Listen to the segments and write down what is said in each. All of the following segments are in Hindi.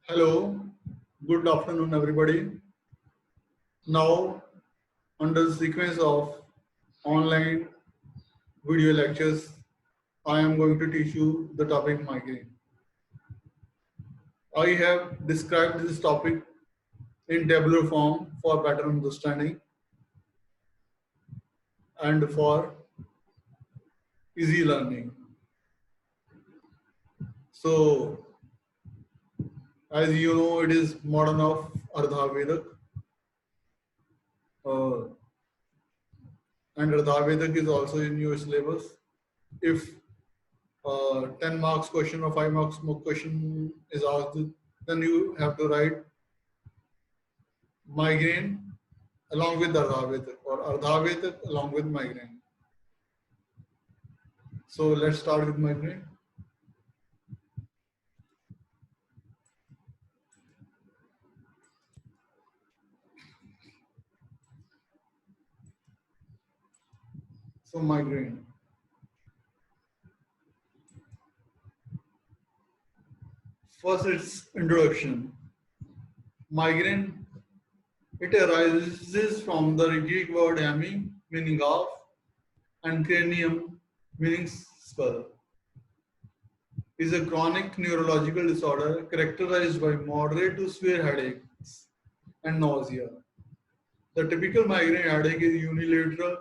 Hello, good afternoon, everybody. Now, under the sequence of online video lectures, I am going to teach you the topic migraine. I have described this topic in tabular form for better understanding and for easy learning. So, as you know, it is modern of Ardha Vedak, uh, and Ardha Vedak is also in your syllabus. If 10 marks question or 5 marks more question is asked, then you have to write migraine along with Ardhavetak or Ardhavetak along with migraine. So let's start with migraine. So migraine. First, its introduction. Migraine, it arises from the Greek word hemi, meaning half, and cranium, meaning skull. Is a chronic neurological disorder characterized by moderate to severe headaches and nausea. The typical migraine headache is unilateral,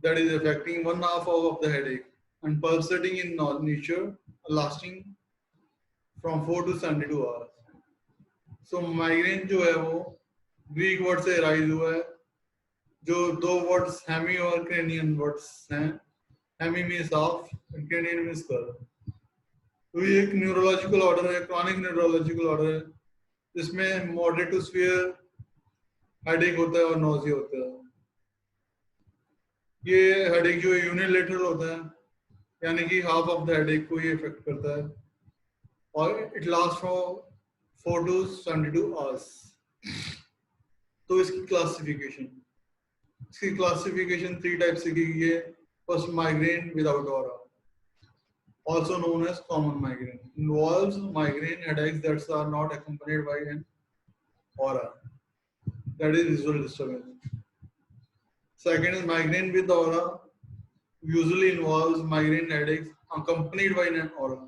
that is affecting one half of the headache and pulsating in nature, lasting from 4 to 72 hours. So migraine जो है वो ग्रीक वर्ड से राइज हुआ है, जो दो वर्ड्स हेमी और क्रेनियन वर्ड्स हैं. Hemi means half and cranion means skull. तो ये एक न्यूरोलॉजिकल ऑर्डर है, क्रॉनिक न्यूरोलॉजिकल ऑर्डर है, जिसमें मॉडरेट टू सीवियर हेडेक होता है और नोजिया होता है. ये हेडेक जो यूनिलेटरल होता है, यानी कि हाफ ऑफ द हेडेक को ये इफेक्ट करता है और it last for 4 to 72 hours. तो इसकी क्लासिफिकेशन 3 टाइप से की गई है. First, migraine without aura, also known as common migraine, involves migraine headaches that are not accompanied by an aura, that is visual disturbance. Second is migraine with aura, usually involves migraine headaches accompanied by an aura.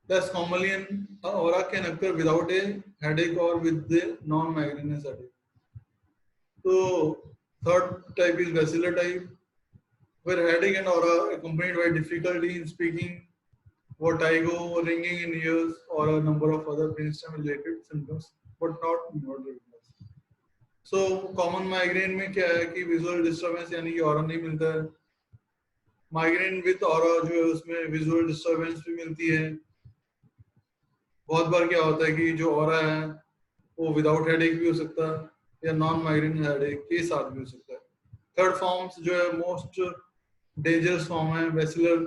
Thus, commonly an aura can occur without a headache or with the non-migrainous headache. So, third type is basilar type, where headache and aura accompanied by difficulty in speaking, vertigo, ringing in ears, or a number of other brainstem-related symptoms, but not moderate. So, common migraine में क्या है कि visual disturbance यानी कि aura नहीं मिलता है. Migraine with aura जो है उसमें visual disturbance भी मिलती है. बहुत बार क्या होता है कि जो ऑरा है वो विदाउट हेडेक भी हो सकता है या नॉन माइग्रेन हेडेक के साथ भी हो सकता है. थर्ड फॉर्म्स जो है मोस्ट डेंजरस फॉर्म है वेसिलर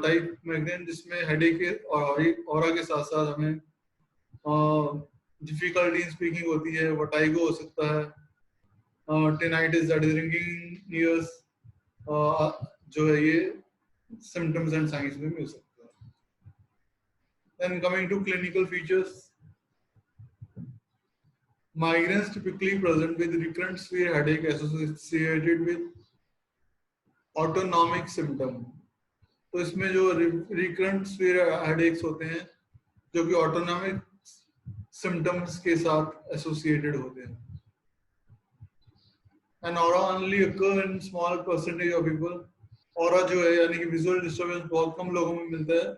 टाइप माइग्रेन, जिसमें हेडेक और ऑरा के साथ साथ हमें डिफिकल्टी इन स्पीकिंग होती है, वर्टाइगो हो सकता है, टिनाइटिस दैट इज रिंगिंग ईयर्स, जो है ये सिम्टम्स एंड साइंस में मिल सकता है. Then coming to clinical features, migraines typically present with recurrent severe headache associated with autonomic symptom. तो इसमें जो recurrent severe headaches होते हैं जो कि autonomic symptoms के साथ associated होते हैं. And aura only occur in small percentage of people. Aura जो है यानी कि visual disturbance बहुत कम लोगों में मिलता है.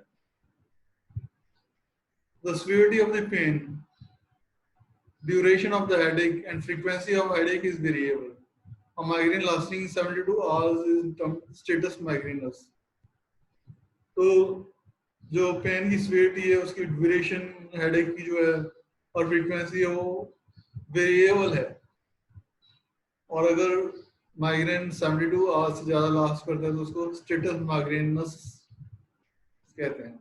The severity of the pain, duration of the headache, and frequency of headache is variable. A migraine lasting 72 hours is status migrainous. तो जो पेन की severity है उसकी duration headache की जो है और frequency है वो variable है. और अगर migraine 72 hours से ज़्यादा last करता है तो उसको status migrainous कहते हैं.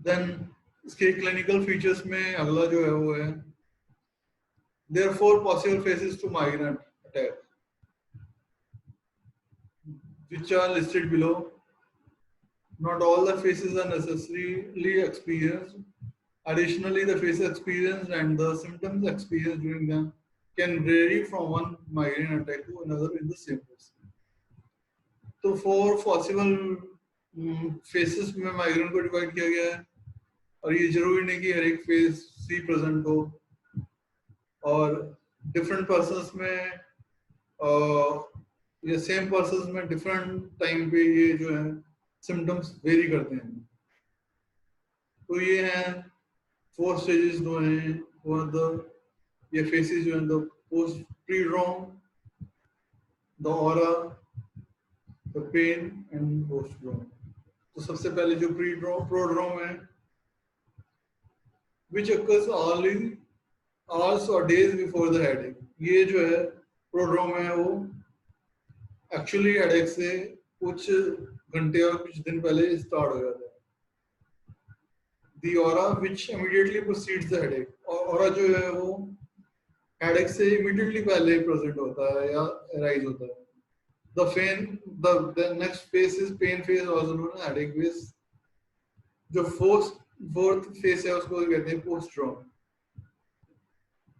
Then इसके clinical features में अगला जो है वो है there are 4 possible phases to migraine attack. which are listed below. Not all the phases are necessarily experienced. Additionally, the phases experienced and the symptoms experienced during them can vary from one migraine attack to another in the same person. तो 4 पॉसिबल फेसेस में माइग्रेन को डिवाइड किया गया है और ये जरूरी नहीं कि हर एक फेज सी प्रेजेंट हो और डिफरेंट पर्सन्स में ये सेम पर्सन्स में डिफरेंट टाइम पे ये जो है सिम्टम्स वेरी करते हैं। तो ये हैं 4 स्टेजेस जो हैं वो द ये फेसेस जो हैं the post prodrome, the aura, the pain and postdrome. तो सबसे पहले जो प्रोड्रोम है which occurs only hours or days before the headache। ये जो है प्रोड्रोम है वो एक्चुअली हेडेक से कुछ घंटे और कुछ दिन पहले स्टार्ट हो जाता है। The aura which immediately precedes the headache, और aura जो है वो हेडेक से immediately पहले प्रेजेंट होता है या राइज होता है। The next phase is pain phase, also known as headache phase। जो fourth phase है उसको कहते हैं postdrom।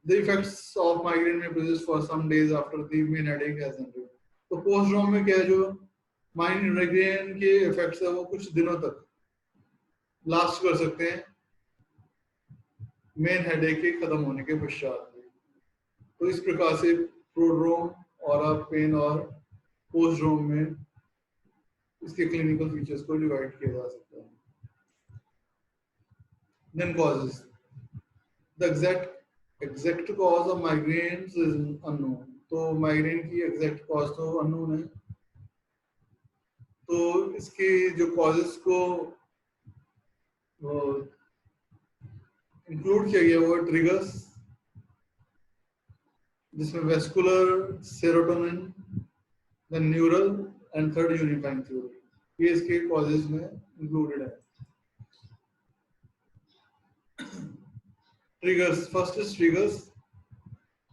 The effects of migraine may persist for some days after the main headache has ended। तो postdrom में क्या है, जो माइग्रेन के इफेक्ट्स है वो कुछ दिनों तक लास्ट कर सकते हैं मेन हेडेक के खत्म होने के पश्चात। तो इस प्रकार से प्रोड्रोम, ऑरा, पेन और पोस्टड्रोम में इसके क्लिनिकल फीचर्स को डिवाइड किया जा सकता है। Then causes, the exact cause of migraines is unknown। तो माइग्रेन की एग्जैक्ट कॉज तो अननोन है। तो इसके जो कॉजेस को इंक्लूड किया गया वो ट्रिगर्स, जिसमें vascular, serotonin, then neural and third unifying theory, ये इसके कॉजेस में इंक्लूडेड है। Triggers, first is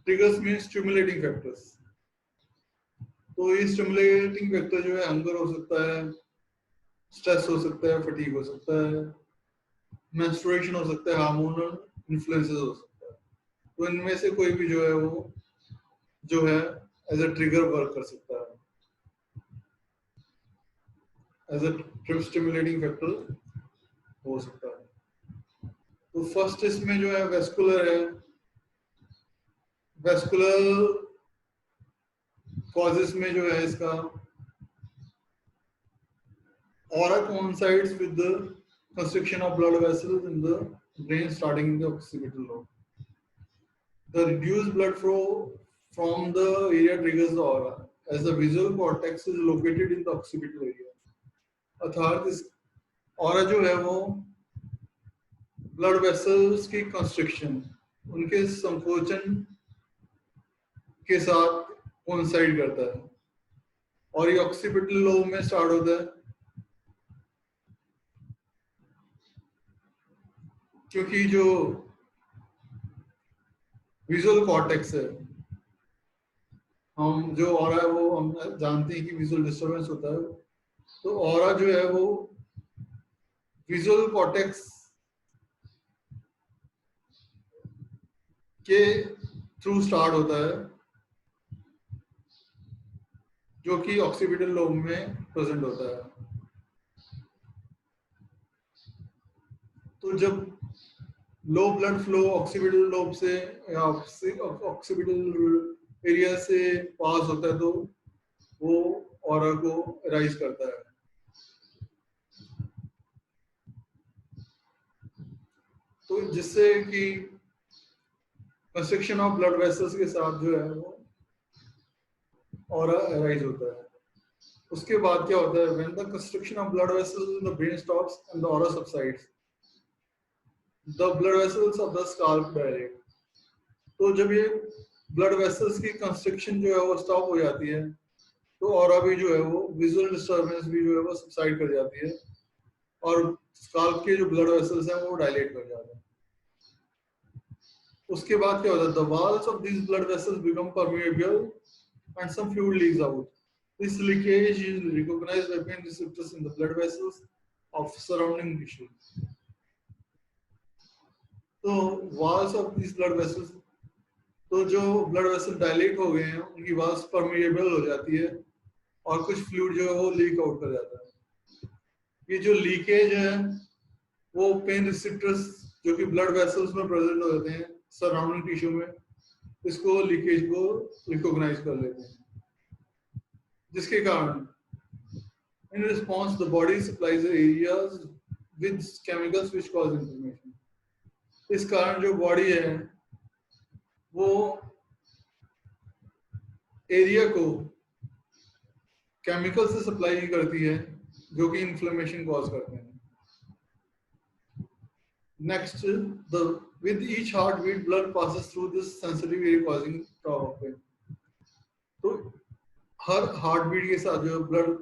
triggers mean stimulating factors. तो ये स्टिमुलेटिंग फैक्टर जो है हंगर हो सकता है, स्ट्रेस हो सकता है, फटीग हो सकता है, मेंस्ट्रुएशन हो सकता है, हार्मोनल इन्फ्लुएंसेस हो सकता है। तो इनमें से कोई भी जो है वो जो है एज अ ट्रिगर वर्क कर सकता है, एज अ स्टिमुलेटिंग फैक्टर हो सकता है। तो फर्स्ट इसमें जो है वेस्कुलर है। वेस्कुलर कॉजेस में जो है इसका aura coincides with the constriction of blood vessels in the brain starting in the occipital lobe। The reduced blood flow from the area triggers the aura, as the visual cortex is located in the occipital area। अर्थात इस ऑरा जो है वो ब्लड वेसल्स की कंस्ट्रक्शन, उनके संकोचन के साथ कोइंसाइड करता है और ये ऑक्सीपिटल लोब में स्टार्ट होता है, क्योंकि जो विजुअल कॉर्टेक्स है, हम जो ऑरा है वो हम जानते हैं कि विजुअल डिस्टरबेंस होता है। तो ऑरा जो है वो विजुअल कॉर्टेक्स के थ्रू स्टार्ट होता है, जो कि ऑक्सीपिटल लोब में प्रेजेंट होता है। तो जब low blood flow occipital lobe से या ऑक्सीपिटल एरिया से पास होता है तो वो ऑरा को राइज करता है। तो जिससे कि कंस्ट्रक्शन ऑफ ब्लड वेसल्स के साथ जो है वो ऑरा राइज होता है। उसके बाद क्या होता है, when the construction of blood vessels in the brain stops and the aura subsides, the blood vessels of the scalp direct. तो जब ये ब्लड वेसल्स की कंस्ट्रक्शन जो है वो स्टॉप हो जाती है तो ऑरा भी जो है वो विजुअल डिस्टर्बेंस भी जो है वो सबसाइड कर जाती है और स्काल्प के जो ब्लड वेसल्स हैं वो डायलेट कर जाते हैं। उसके बाद क्या होता है, the walls of these blood vessels become permeable and some fluid leaks out. This leakage is recognized by pain receptors in the blood vessels of surrounding tissue. तो walls of these blood vessels, तो जो blood vessel dilate हो गए हैं उनकी walls permeable हो जाती है और कुछ fluid जो है वो leak out कर जाता है. ये जो leakage है वो pain receptors जो कि blood vessels में present हो जाते हैं surrounding tissue में, इसको leakage को recognize कर लेते हैं, जिसके कारण in response the body supplies the areas with chemicals which cause inflammation. इस कारण जो बॉडी है वो एरिया को केमिकल से सप्लाई करती है जो कि इन्फ्लेमेशन कॉज करते हैं. Next, the with each heart beat blood passes through this sensitive area causing throb pain. तो हर हार्ट बीट के साथ जो ब्लड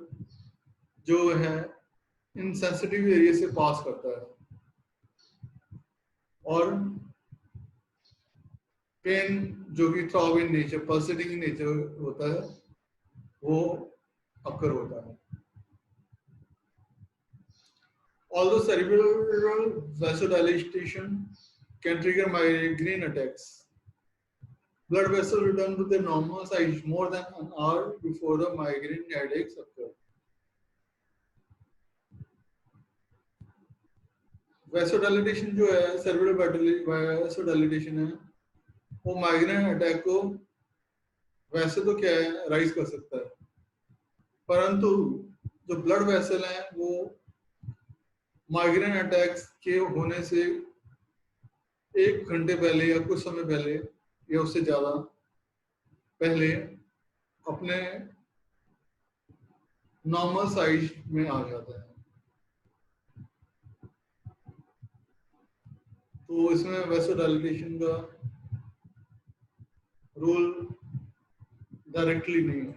जो है इन सेंसिटिव एरिया से पास करता है और पेन जो कि throb in nature, pulsating in nature होता है, वो अकर होता है. Although cerebral vasodilation can trigger migraine attacks, blood vessels return to their normal size more than an hour before the migraine headaches occur. Vasodilation जो है, cerebral vasodilation है, वो माइग्रेन अटैक को वैसे तो क्या है राइज कर सकता है, परंतु जो ब्लड वेसल है वो माइग्रेन अटैक्स के होने से 1 घंटे पहले या कुछ समय पहले या उससे ज्यादा पहले अपने नॉर्मल साइज में आ जाता है. तो इसमें वैसोडाइलेशन का रोल डायरेक्टली नहीं है.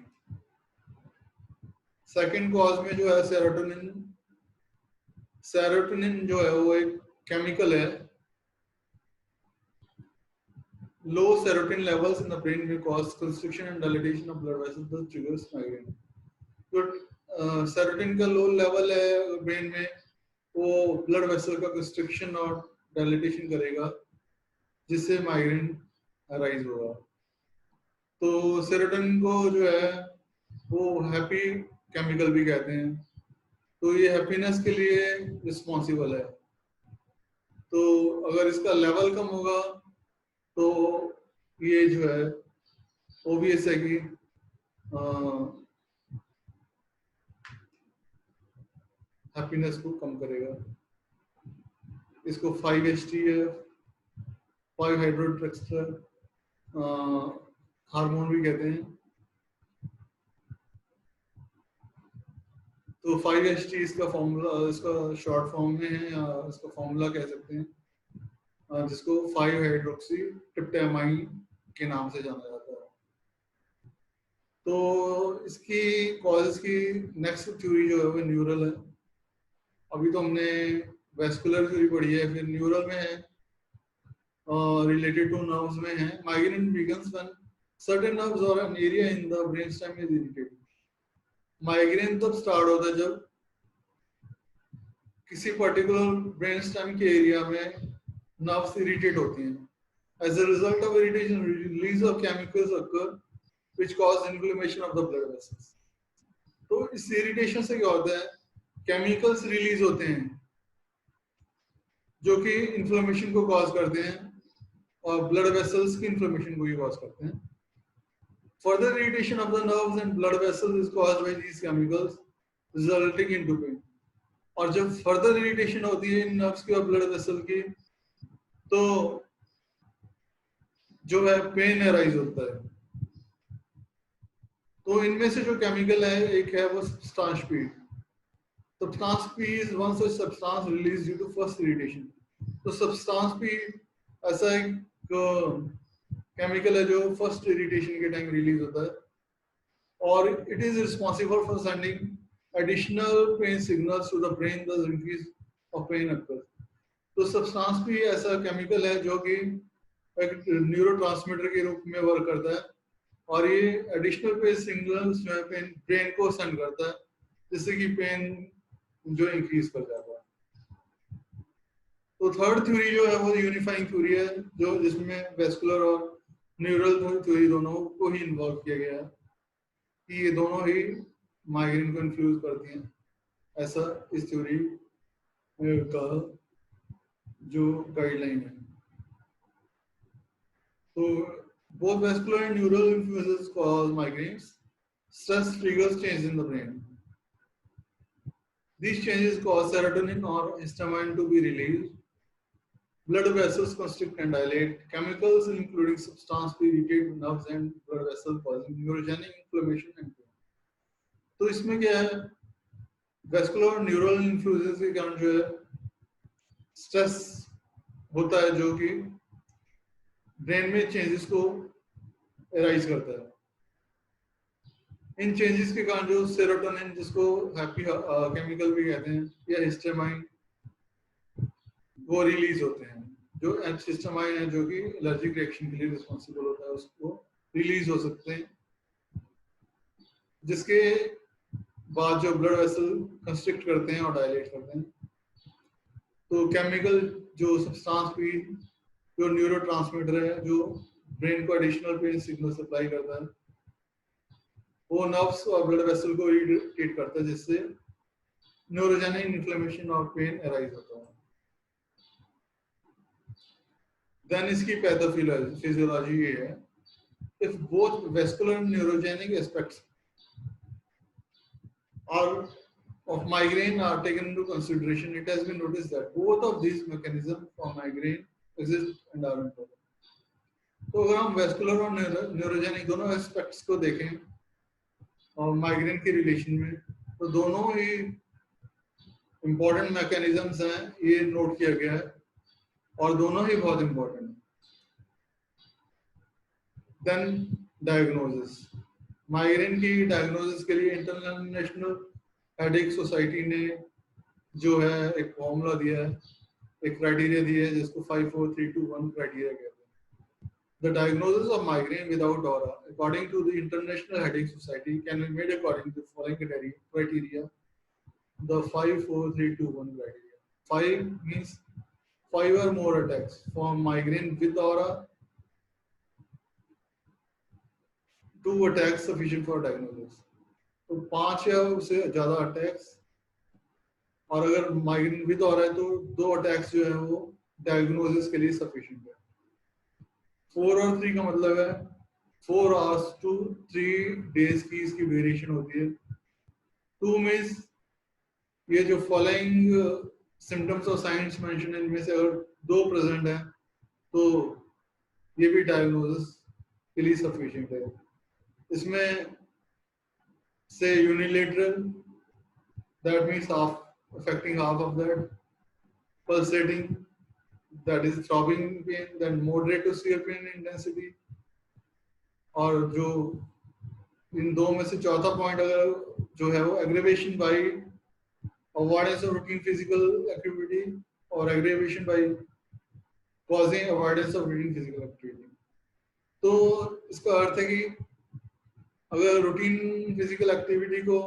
सेकंड कॉज में जो है सेरोटोनिन जो है वो एक केमिकल है. Low serotonin levels in the brain में cause constriction and dilatation of blood vessels that triggers migraine. तो सेरोटोनिन का लो लेवल है ब्रेन में, वो ब्लड वेसल का कंस्ट्रिक्शन और डायलेटेशन करेगा जिससे माइग्रेन अराइज होगा. तो सेरोटोनिन को जो है वो हैप्पी केमिकल भी कहते हैं. तो ये हैप्पीनेस के लिए रिस्पॉन्सिबल है. तो अगर इसका लेवल कम होगा तो ये जो है ओबियस है कि हैप्पीनेस को कम करेगा. इसको 5-HT 5-हाइड्रोट्रेक्स्टर हार्मोन भी कहते हैं. तो 5-HT इसका फॉर्मूला, इसका शॉर्ट फॉर्म में है या इसका फॉर्मूला कह सकते हैं, जिसको 5-हाइड्रोक्सी ट्रिप्टामाइन के नाम से जाना जाता है. तो इसकी कॉजेस की नेक्स्ट थ्योरी जो है वो न्यूरल है. अभी तो हमने वेस्कुलर थ्योरी पढ़ी है, फिर न्यूरल में है, रिलेटेड टू नर्व्स में है. Migraine begins when certain nerves और an area in the brainstem is irritated. Migraine तब स्टार्ट होता है जब किसी पर्टिकुलर ब्रेनस्टेम के एरिया में नर्व्स इरिटेट होती हैं. As a result of irritation, release of chemicals occur which cause inflammation of the blood vessels. तो इस इरिटेशन से क्या होता है, केमिकल्स रिलीज होते हैं जो कि इन्फ्लेमेशन को कॉज करते हैं और ब्लड वेसल्स की इन्फ्लेमेशन को भी कॉज करते हैं. Further irritation of the nerves and blood vessels is caused by these chemicals, resulting into pain. और जब फर्दर इरिटेशन होती है इन नर्व्स की और ब्लड वेसल की, तो जो है पेन अराइज होता है. तो इनमें से जो केमिकल है, एक है वो substance P. Substance P is one such substance release due to first irritation. तो सब्सटेंस पी ऐसा एक केमिकल है जो फर्स्ट इरिटेशन के टाइम रिलीज होता है और it is responsible for sending additional pain signals to the brain, thus increase of pain occurs. तो सब्सटेंस भी ऐसा केमिकल है जो कि एक न्यूरोट्रांसमीटर के रूप में वर्क करता है और ये एडिशनल पेन सिग्नल्स जो है पेन ब्रेन को सेंड करता है, जिससे कि पेन जो इंक्रीज कर जाता है। तो थर्ड थ्योरी जो है वो यूनिफाइंग थ्योरी है, जो जिसमें वेस्कुलर और न्यूरल थ्योरी दोनों को ही इन्वॉल्व किया गया है कि ये दोनों ही माइग्रेन को इन्फ्लुएंस करती हैं, ऐसा इस थ्योरी का जो गाइडलाइन है। तो both vascular and neural influences cause migraines. Stress triggers change in the brain. These changes cause serotonin or histamine to be released. Blood vessels constrict and dilate. Chemicals, including substance, irritate nerves and blood vessels, causing neurogenic inflammation and pain. तो इसमें क्या है, वेस्कुलर और न्यूरल इन्फ्लुएंसेस के कारण जो है स्ट्रेस होता है, जो कि ब्रेन में चेंजेस को एराइज करता है। इन चेंजेस के कारण जो सेरोटोनिन, जिसको हैप्पी केमिकल भी कहते हैं, या हिस्टामाइन, वो रिलीज होते हैं। जो हिस्टामाइन है जो कि एलर्जिक रिएक्शन के लिए रिस्पॉन्सिबल होता है, उसको रिलीज हो सकते हैं, जिसके बाद जो ब्लड वेसल कंस्ट्रिक्ट करते हैं और डायलेट करते हैं। तो केमिकल जो सब्सटेंस भी जो न्यूरोट्रांसमीटर है, जो ब्रेन को एडिशनल पेन सिग्नल सप्लाई करता है, वो नर्व्स और ब्लड वेसल को इरिटेट करता है, जिससे न्यूरोजेनिक इन्फ्लेमेशन और पेन अराइज होता है। देन इसकी पैथोफिजियोलॉजी ये है, if both vascular and neurogenic aspects of migraine are taken into consideration, it has been noticed that both of these mechanisms for migraine exist and are important. तो अगर हम वेस्कुलर और न्यूरोजेनिक दोनों एस्पेक्ट्स को देखें और माइग्रेन के रिलेशन में, तो दोनों ही इंपॉर्टेंट मैकेनिज्म्स हैं, ये नोट किया गया है, और दोनों ही बहुत इंपॉर्टेंट है। देन डायग्नोसिस, माइग्रेन की डायग्नोसिस के लिए इंटरनेशनल हेडेक सोसाइटी ने जो है एक फॉर्मूला दिया है, एक क्राइटेरिया दिया है, जिसको 54321 क्राइटेरिया कहते हैं। The diagnosis of migraine without aura, according to the International Headache Society, can be made according to the following criteria. The 54321 criteria. 5 means 5 or more attacks. For migraine with aura, 2 attacks sufficient for diagnosis. तो 5 या उससे ज्यादा अटैक्स, और अगर माइग्रेन विद अरा है तो 2 अटैक्स जो है वो डायग्नोसिस के लिए सफिशिएंट है। 4 और 3 का मतलब है 4 आवर्स टू 3 डेज की इसकी वेरिएशन होती है। 2 मींस ये जो फॉलोइंग सिम्टम्स और साइंस मेंशन है, इनमें से अगर 2 प्रेजेंट है तो ये भी डायग्नोसिस के लिए सफिशिएंट है। इसमें से unilateral, that means affecting half of that, pulsating, that is throbbing pain, then moderate to severe pain intensity, और जो इन दो में से चौथा पॉइंट अगर जो है वो aggravation by avoidance of routine physical activity और aggravation by causing avoidance of routine physical activity. तो इसका अर्थ है कि अगर रूटीन फिजिकल एक्टिविटी को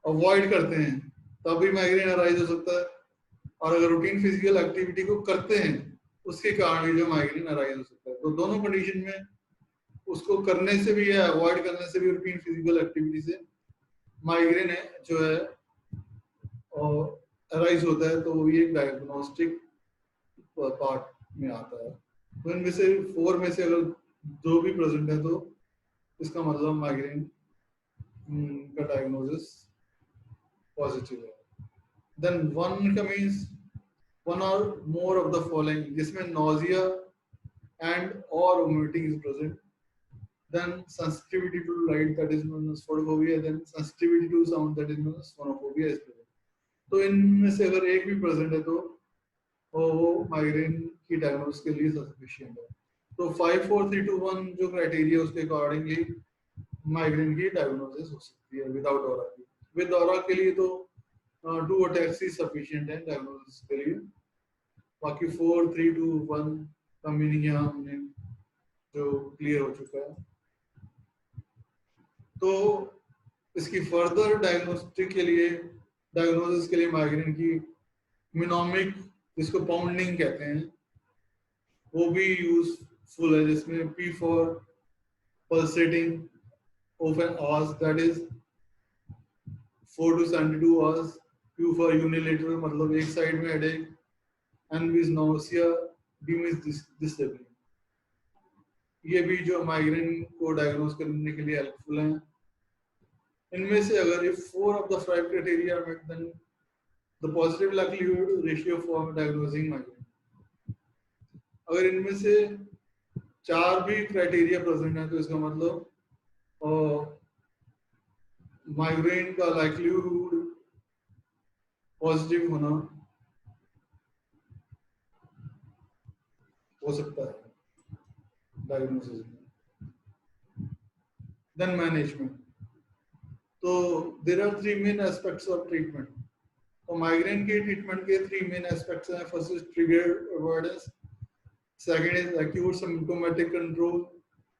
अवॉइड करते हैं तब भी माइग्रेन अराइज हो सकता है, और अगर रूटीन फिजिकल एक्टिविटी को करते हैं उसके कारण भी जो माइग्रेन अराइज हो सकता है। तो दोनों कंडीशन में उसको करने से भी या अवॉइड करने से भी रूटीन फिजिकल एक्टिविटी से माइग्रेन है जो है अराइज होता है, तो ये डायग्नोस्टिक पार्ट में आता है। तो इनमें से 4 में से अगर 2 भी प्रेजेंट है तो इसका मतलब माइग्रेन का डायग्नोसिस पॉजिटिव है। Then one means 1 or more of the following, जिसमें nausea and or vomiting is present. Then sensitivity to light, that is known as photophobia. Then sensitivity to sound, that is known as phonophobia is present. तो इनमें से अगर एक भी प्रेजेंट है तो वो माइग्रेन की डायग्नोसिस के लिए सफिशिएंट है। तो 54321 जो क्राइटेरिया उसके अकॉर्डिंगली माइग्रेन की डायग्नोसिस हो सकती है विदाउट ऑरा की। विद ऑरा के लिए तो 2 अटैक्स ही सफिशिएंट है डायग्नोसिस के लिए। बाकी 4, 3, 2, 1 का मीनिंग यहाँ हमने जो क्लियर हो चुका है। तो इसकी फर्दर डायग्नोसिस के लिए माइग्रेन की मिनोमिक, जिसको पाउंडिंग कहते हैं, वो भी यूजफुल है, जिसमें P for pulsating of an hours, that is 4 to 72 hours. Q for unilateral, मतलब एक साइड में headache, N is nausea, D is disabling. ये भी जो माइग्रेन को डायग्नोज करने के लिए हेल्पफुल हैं। इनमें से अगर if 4 of the 5 criteria are met, then the positive likelihood ratio for diagnosing migraine. अगर इनमें से 4 भी क्राइटेरिया प्रेजेंट है तो इसका मतलब माइग्रेन का लाइक्लीहुड पॉजिटिव होना हो सकता है डायग्नोसिस में। देन मैनेजमेंट, तो there are 3 main aspects of treatment. तो माइग्रेन के ट्रीटमेंट के 3 मेन एस्पेक्ट्स हैं। First is trigger avoidance, second is acute symptomatic control,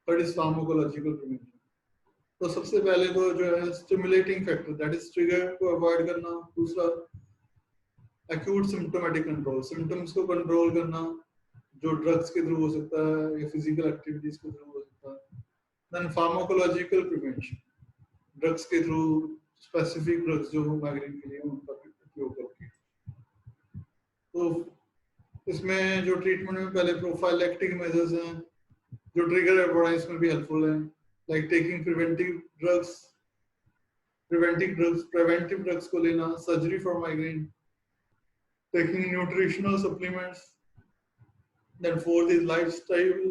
third is pharmacological prevention. तो सबसे पहले तो जो है stimulating factor, that is trigger को अवॉइड करना। दूसरा एक्यूट सिम्प्टोमेटिक कंट्रोल, सिम्टम्स को कंट्रोल करना, जो ड्रग्स के थ्रू हो सकता है या फिजिकल एक्टिविटीज के थ्रू हो सकता है। देन फार्माकोलॉजिकल प्रिवेंशन, ड्रग्स के थ्रू स्पेसिफिक ड्रग्स जो माइग्रेन के लिए उनका उपयोग करके। तो इसमें जो ट्रीटमेंट में पहले प्रोफाइलैक्टिक मेजर्स हैं जो ट्रिगर अवॉइडेंस में भी हेल्पफुल हैं, लाइक टेकिंग प्रिवेंटिव ड्रग्स को लेना, surgery for migraine, taking nutritional supplements. Then fourth is lifestyle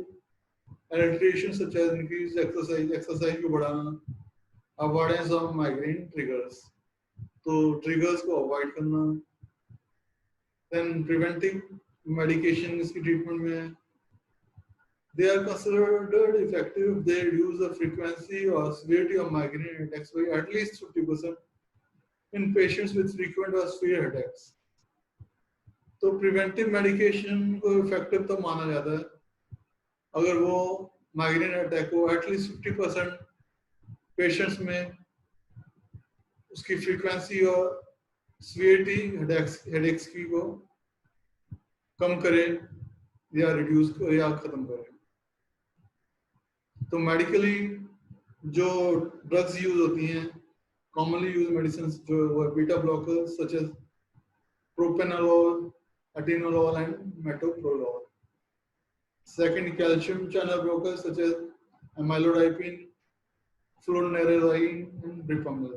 adaptation such as increased exercise को बढ़ाना, avoidance of migraine triggers, तो triggers को avoid करना। Then preventive medication इसकी treatment में they are considered effective if they reduce the frequency or severity of migraine attacks by at least 50% in patients with frequent or severe headaches. तो प्रिवेंटिव मेडिकेशन को इफेक्टिव तो माना जाता है अगर वो माइग्रेन अटैक को एटलीस्ट 50% पेशेंट्स में उसकी फ्रीक्वेंसी और सीवियरिटी हेडेक्स की को कम करे या रिड्यूस करे या खत्म करे। तो मेडिकली जो ड्रग्स यूज होती हैं, कॉमनली यूज मेडिसिन जो beta blockers such as propranolol, atenolol and metoprolol. Second, calcium channel blockers such as amlodipine, flunarizine and bripamyl.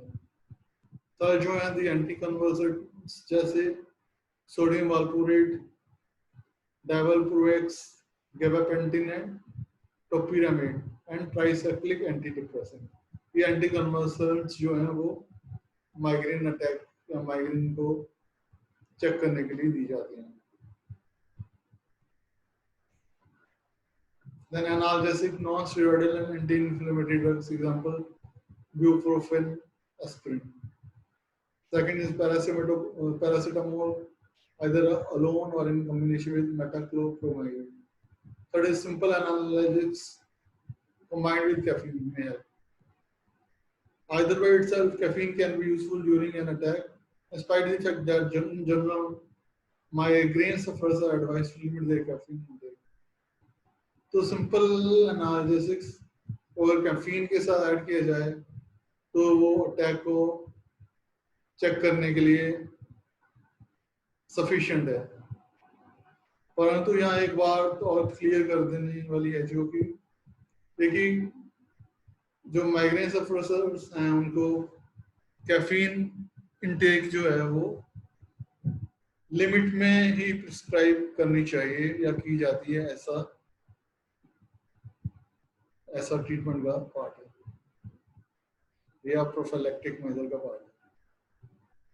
Third जो है the anticonvulsants जैसे sodium valproate, divalproex, gabapentin and topiramate and tricyclic antidepressant. ये anticonvulsants जो हैं वो माइग्रेन अटैक या माइग्रेन को चेक करने के लिए दी जाती हैं। Then analgesic, non-steroidal and anti-inflammatory drugs, example buprofen, aspirin. Second is paracetamol, either alone or in combination with metoclopramide. Third is simple analgesics combined with caffeine may help. Either by itself, caffeine can be useful during an attack, despite the fact that in general migraine sufferers are advised to limit their caffeine intake. तो सिंपल एनाल्जेसिक्स अगर कैफीन के साथ ऐड किया जाए तो वो अटैक को चेक करने के लिए सफिशिएंट है। परंतु यहाँ एक बात और क्लियर कर देने वाली है जो कि देखिए जो माइग्रेन सफरर्स हैं उनको कैफीन इंटेक जो है वो लिमिट में ही प्रिस्क्राइब करनी चाहिए या की जाती है, ऐसा ट्रीटमेंट का पार्ट है या प्रोफिलैक्टिक मेजर का पार्ट है।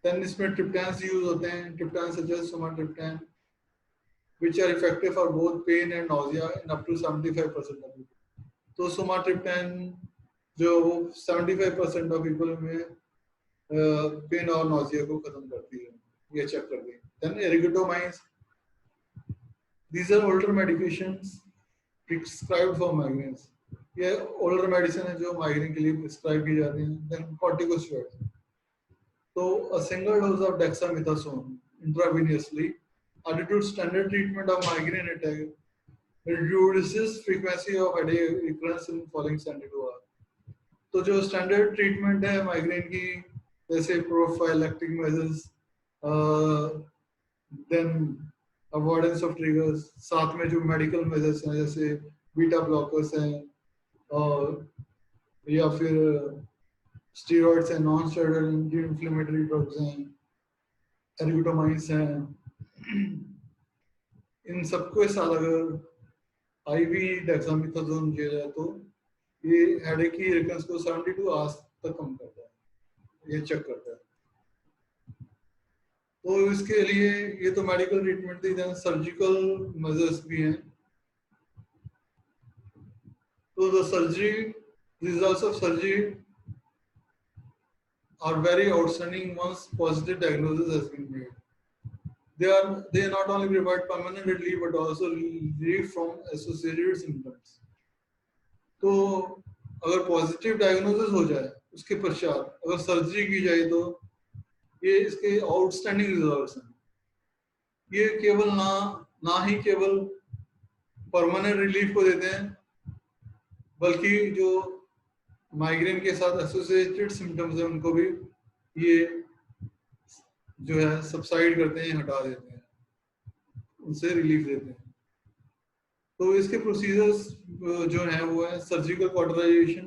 देन इसमें ट्रिप्टान्स यूज होते हैं, triptan such as sumatriptan which are effective for both pain and nausea in up to 75% of people. तो सोमाट्रिप्टान जो वो 75% ऑफ पीपल में पेन और नॉजिया को खत्म करती है, ये चेक कर दी। Then ergotamines, these are older medications prescribed for migraines. ये ओल्डर मेडिसिन है जो माइग्रेन के लिए प्रिस्क्राइब की जाती हैं। देन कॉर्टिकोस्टेरॉइड्स, तो a single dose of dexamethasone intravenously added to standard treatment of migraine attack reduces frequency of headache recurrence in following 72 hours। तो जो स्टैंडर्ड ट्रीटमेंट है माइग्रेन की, जैसे prophylactic measures, then avoidance of triggers, साथ में जो मेडिकल मेजर्स हैं जैसे बीटा ब्लॉकर्स हैं, और या फिर स्टीरॉइड्स हैं, non steroidal anti inflammatory drugs हैं, एरिबिडोमाइंस हैं। इन सबके साथ अगर आईवी डेक्सामेथासोन दिया जाए तो ये हेडेक की रिकरेंस को 72 आवर्स तक कम करता है, ये चेक करता है। तो इसके लिए ये तो मेडिकल ट्रीटमेंट थी, देन सर्जिकल मेजर्स भी हैं। तो the surgery, results of surgery are very outstanding once positive diagnosis has been made. They not only provide permanent relief but also relief from associated symptoms. तो अगर पॉजिटिव डायग्नोसिस हो जाए उसके पश्चात अगर सर्जरी की जाए तो ये इसके आउटस्टैंडिंग रिजल्ट्स हैं। ये केवल ना ही केवल परमानेंट रिलीफ को देते हैं, बल्कि जो माइग्रेन के साथ एसोसिएटेड सिम्टम्स हैं उनको भी ये जो है सबसाइड करते हैं, हटा देते हैं, उनसे रिलीफ देते हैं। तो इसके प्रोसीजर्स जो हैं वो है सर्जिकल कॉटराइजेशन,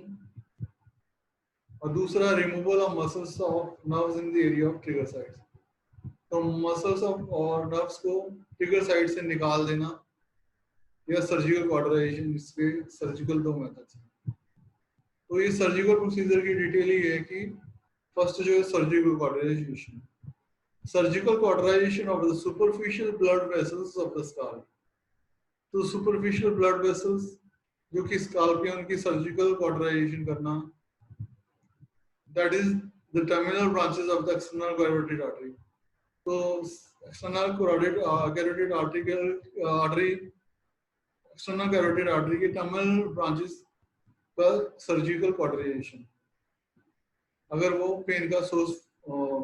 और दूसरा removal of muscles of nerves in the area of trigger sites. तो मसल्स ऑफ और नर्व्स को ट्रिगर साइट से निकाल देना या सर्जिकल कॉटराइजेशन, इसके सर्जिकल दो मेथड्स हैं। तो ये सर्जिकल प्रोसीजर की डिटेल ही है कि फर्स्ट जो है surgical cauterization, surgical cauterization of the superficial blood vessels of the scalp. तो सुपरफिशियल ब्लड वेसल्स जो कि स्काल्प है उनकी सर्जिकल कॉटराइजेशन करना, that is the terminal branches of the external carotid artery. तो external carotid artery external carotid artery के टर्मिनल ब्रांचेस पर सर्जिकल कॉटराइजेशन अगर वो पेन का सोर्स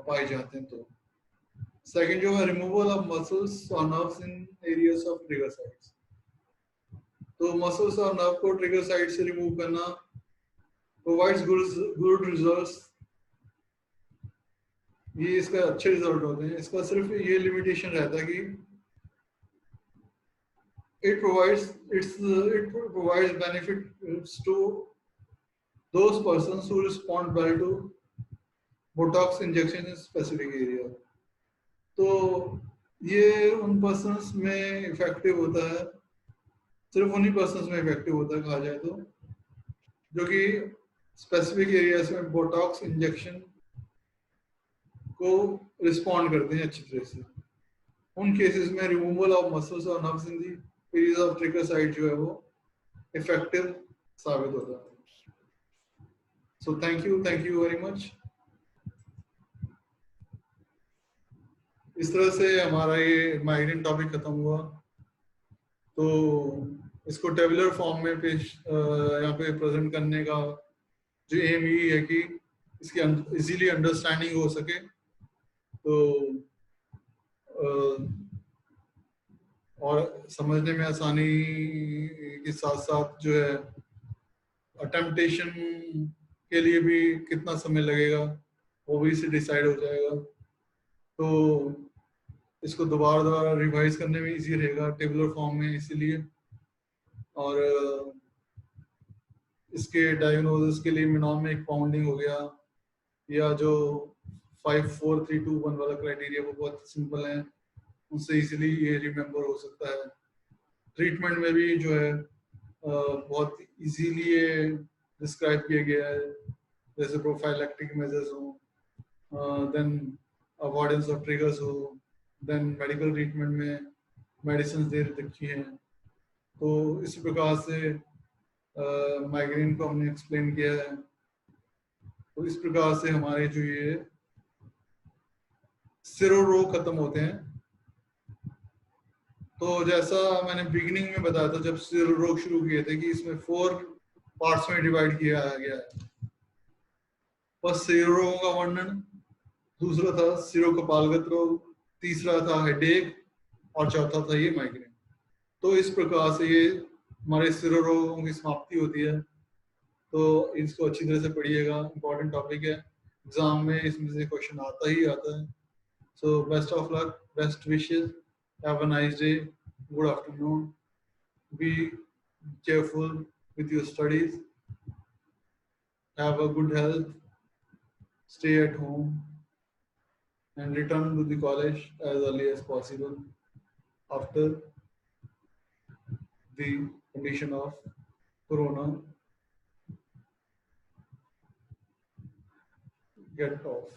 पाए जाते हैं तो। सेकंड जो है रिमूवल ऑफ मसल्स और nerves in areas of trigger sites. तो मसल्स और नर्व को ट्रिगर साइट से रिमूव करना प्रोवाइड्स गुड रिजल्ट्स, ये इसका अच्छे रिजल्ट होते हैं। इसका सिर्फ ये लिमिटेशन रहता है कि it provides benefits to those persons who respond well to Botox injection in specific area। तो ये उन पर्सन्स में इफेक्टिव होता है, सिर्फ उन्हीं पर्सन्स में इफेक्टिव होता है कहा जाए तो, जो कि स्पेसिफिक एरियाज में बोटॉक्स इंजेक्शन को रिस्पॉन्ड करते हैं अच्छी तरह से। उन केसेस में रिमूवल ऑफ मसल्स और nerves in the areas of trigger site जो है वो इफेक्टिव साबित होता है। So thank you very much. इस तरह से हमारा ये माइग्रेन टॉपिक खत्म हुआ। तो इसको टेबुलर फॉर्म में पेश यहाँ पे प्रेजेंट करने का जो एम यही है कि इसकी इजीली अंडरस्टैंडिंग हो सके। तो और समझने में आसानी के साथ साथ जो है अटेम्पटेशन के लिए भी कितना समय लगेगा वो भी इससे डिसाइड हो जाएगा। तो इसको दोबारा रिवाइज करने में इजी रहेगा टेबुलर फॉर्म में, इसीलिए। और इसके डायग्नोसिस के लिए मिनोमिक पाउंडिंग हो गया, या जो 5 4 3 2 1 वाला क्राइटेरिया वो बहुत सिंपल है, उनसे इजीली ये रिमेम्बर हो सकता है। ट्रीटमेंट में भी जो है बहुत इजीली ये डिस्क्राइब किया गया है, जैसे प्रोफाइलैक्टिक मेजर्स हो, देन अवॉइडेंस ऑफ ट्रिगर्स हो, देन मेडिकल ट्रीटमेंट में मेडिसिन दे रखी हैं। तो इस प्रकार से माइग्रेन को हमने एक्सप्लेन किया है। तो इस प्रकार से हमारे जो ये सिरो रोग खत्म होते हैं। तो जैसा मैंने बिगिनिंग में बताया था जब सिरो रोग शुरू किए थे कि इसमें 4 पार्ट्स में डिवाइड किया गया है। फर्स्ट सिर रोगों का वर्णन, दूसरा था सिरोकपालगत रोग, तीसरा था हेडेक और चौथा था ये माइग्रेन। तो इस प्रकार से ये हमारे सिर रोगों की समाप्ति होती है। तो इसको अच्छी तरह से पढ़िएगा, इंपॉर्टेंट टॉपिक है, एग्जाम में इसमें से क्वेश्चन आता ही आता है। So best of luck, best wishes, have a nice day, good afternoon, be careful with your studies, have a good health, stay at home, and return to the college as early as possible after the condition of corona get off.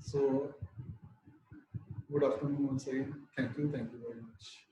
So, good afternoon once again. Thank you very much.